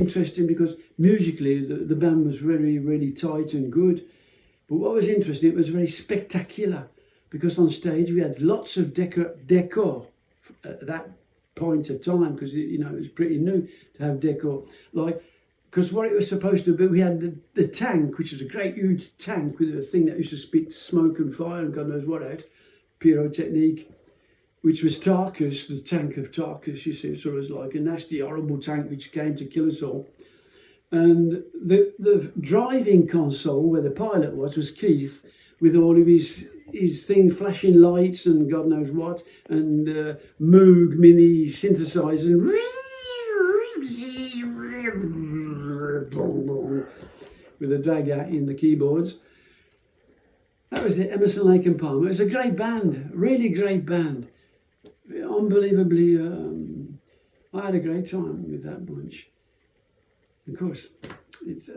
interesting because musically the band was really, really tight and good. But what was interesting, it was very spectacular because on stage we had lots of decor at that point of time, because it was pretty new to have decor. Because what it was supposed to be, we had the tank, which is a great huge tank with a thing that used to spit smoke and fire and God knows what out, pyrotechnique, which was Tarkus, the tank of Tarkus, you see, so it was like a nasty, horrible tank which came to kill us all. And the driving console where the pilot was Keith, with all of his thing, flashing lights and God knows what, and Moog mini synthesizers, with a dagger in the keyboards. That was it, Emerson, Lake and Palmer. It was a great band, really great band. Unbelievably, I had a great time with that bunch. Of course, it's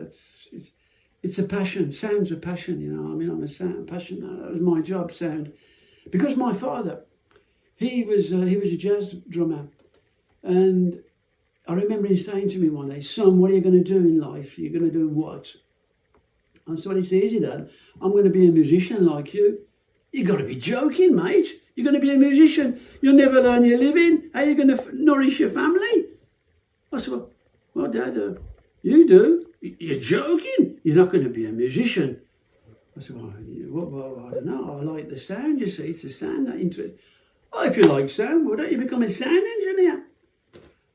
a passion. Sound's a passion, I'm a sound passion. That was my job, sound, because my father, he was a jazz drummer, and I remember him saying to me one day, "Son, what are you going to do in life? You're going to do what?" I said, "Well, it's easy, Dad. I'm going to be a musician like you." "You got to be joking, mate. You're going to be a musician. You'll never learn your living. How are you going to nourish your family?" I said, well, Dad, you do. You're joking. You're not going to be a musician. I said, well, I don't know. I like the sound, you see. It's the sound that interests. "Oh, if you like sound, why don't you become a sound engineer?"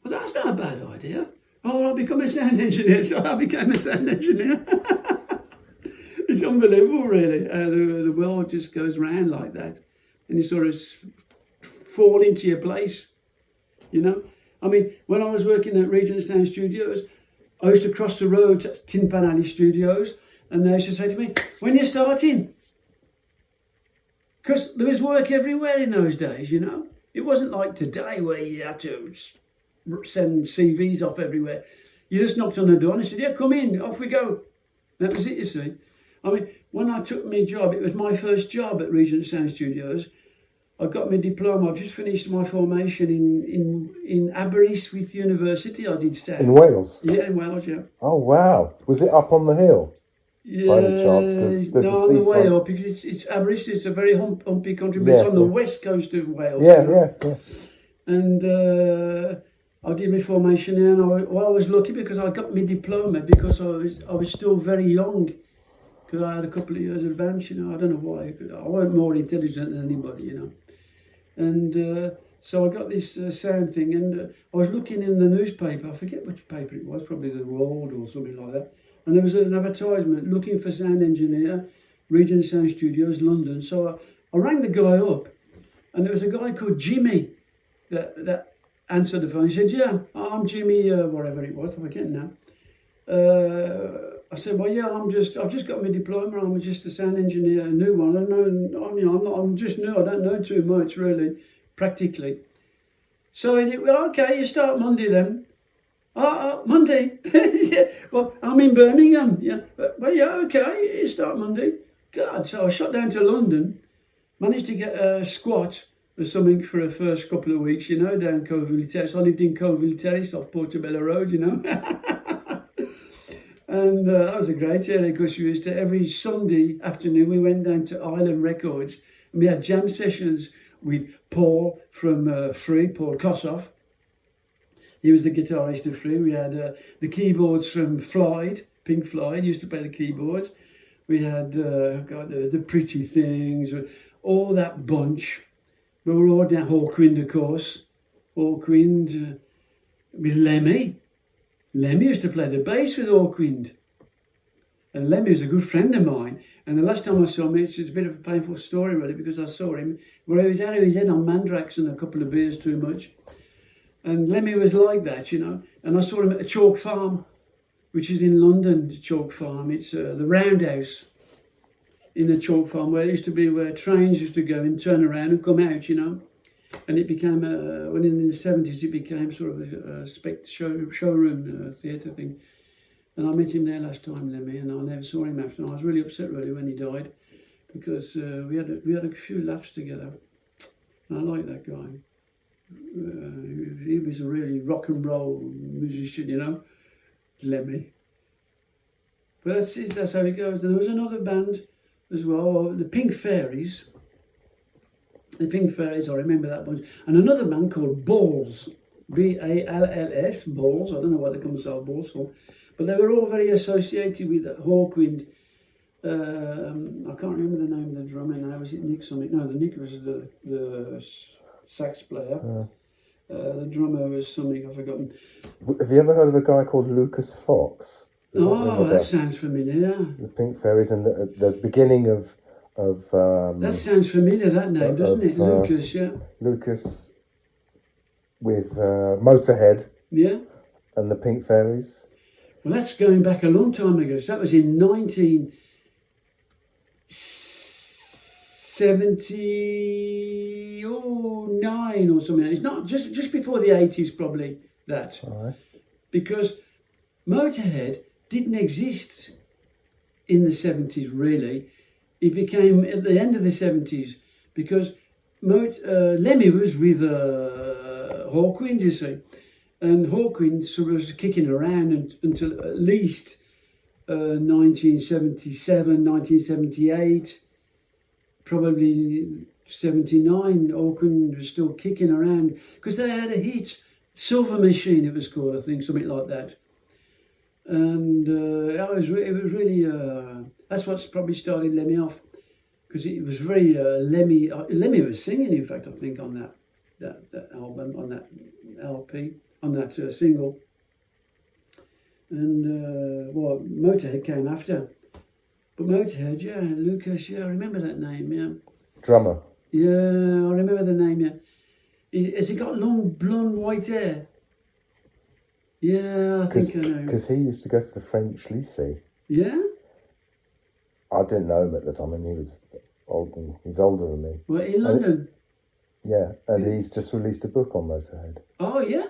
"Well, that's not a bad idea." "Oh, I'll become a sound engineer." So I became a sound engineer. It's unbelievable, really. The world just goes round like that. And you sort of fall into your place, I mean, when I was working at Regent Sound Studios, I used to cross the road to Tin Pan Alley Studios, and they used to say to me, "When you're starting?" Because there was work everywhere in those days, It wasn't like today where you had to send CVs off everywhere. You just knocked on the door and they said, "Yeah, come in, off we go." That was it, you see. I mean, when I took my job, it was my first job at Regent Sound Studios. I got my diploma. I've just finished my formation in Aberystwyth University. I did sound. In Wales? Yeah, in Wales, yeah. Oh, wow. Was it up on the hill? Yeah, by any chance? No, on the way up, because it's Aberystwyth. It's a very humpy country, but it's on the west coast of Wales. Yeah. And I did my formation there, and I was lucky because I got my diploma because I was still very young, because I had a couple of years advance. I don't know why. I wasn't more intelligent than anybody, And so I got this sound thing, and I was looking in the newspaper. I forget which paper it was, probably the World or something like that. And there was an advertisement looking for sound engineer, Regent Sound Studios, London. So I rang the guy up, and there was a guy called Jimmy that answered the phone. He said, "Yeah, I'm Jimmy, whatever it was, I forget now." I said, "Well, yeah, I've just got my diploma. I'm just a sound engineer, a new one. I'm just new. I don't know too much, really, practically." So he said, "Well, okay, you start Monday then." Monday? Yeah, well, I'm in Birmingham. Yeah, well, yeah, okay, you start Monday. God, so I shot down to London, managed to get a squat or something for the first couple of weeks, down Coville Terrace. I lived in Coville Terrace off Portobello Road, And that was a great area, because we used to, every Sunday afternoon, we went down to Island Records, and we had jam sessions with Paul from Paul Kossoff. He was the guitarist of Phill. We had the keyboards from Floyd, Pink Floyd, used to play the keyboards. We had the Pretty Things, all that bunch. We were all down Hawkwind, of course. Hawkwind with Lemmy. Lemmy used to play the bass with Hawkwind. And Lemmy was a good friend of mine. And the last time I saw him, it's a bit of a painful story, really, because I saw him where he was out of his head on Mandrax and a couple of beers too much. And Lemmy was like that, And I saw him at a chalk farm, which is in London, the chalk farm. It's the roundhouse in the chalk farm, where it used to be where trains used to go and turn around and come out, And it became, when in the 70s, it became sort of a showroom theatre thing. And I met him there last time, Lemmy, and I never saw him after. And I was really upset, really, when he died, because we had a few laughs together. And I like that guy. He was a really rock and roll musician, Lemmy. But that's how it goes. There was another band as well, the Pink Fairies. The Pink Fairies, I remember that bunch. And another band called Balls. Balls, Balls. I don't know why they call themselves Balls for. But they were all very associated with Hawkwind. I can't remember the name of the drummer now. Was it Nick something? No, the Nick was the sax player. The drummer was something I've forgotten. Have you ever heard of a guy called Lucas Fox? That sounds familiar. Yeah. The Pink Fairies and the beginning of that sounds familiar. That name, doesn't it? Lucas, yeah. Lucas with Motörhead. Yeah. And the Pink Fairies. Well, that's going back a long time ago. So that was in 1979 or something. It's not just before the 80s, probably that. All right. Because Motörhead didn't exist in the 70s, really. It became at the end of the 70s because Lemmy was with Hawkwind, you see. And Hawkwind sort of was kicking around until at least 1977, 1978, probably 79. Hawkwind was still kicking around because they had a hit, Silver Machine it was called, I think, something like that. And it was really, that's what's probably started Lemmy off, because it was very Lemmy. Lemmy was singing, in fact, I think, on that album, on that LP, on that single. And Motörhead came after. But Motörhead, yeah, Lucas, yeah, I remember that name, yeah. Drummer. Yeah, I remember the name, yeah. Has he got long, blonde, white hair? Yeah, I think I know. Because he used to go to the French lycée. Yeah? I didn't know him at the time, and he was old. He's older than me. Well, in London? And he's just released a book on Motörhead. Oh, yeah?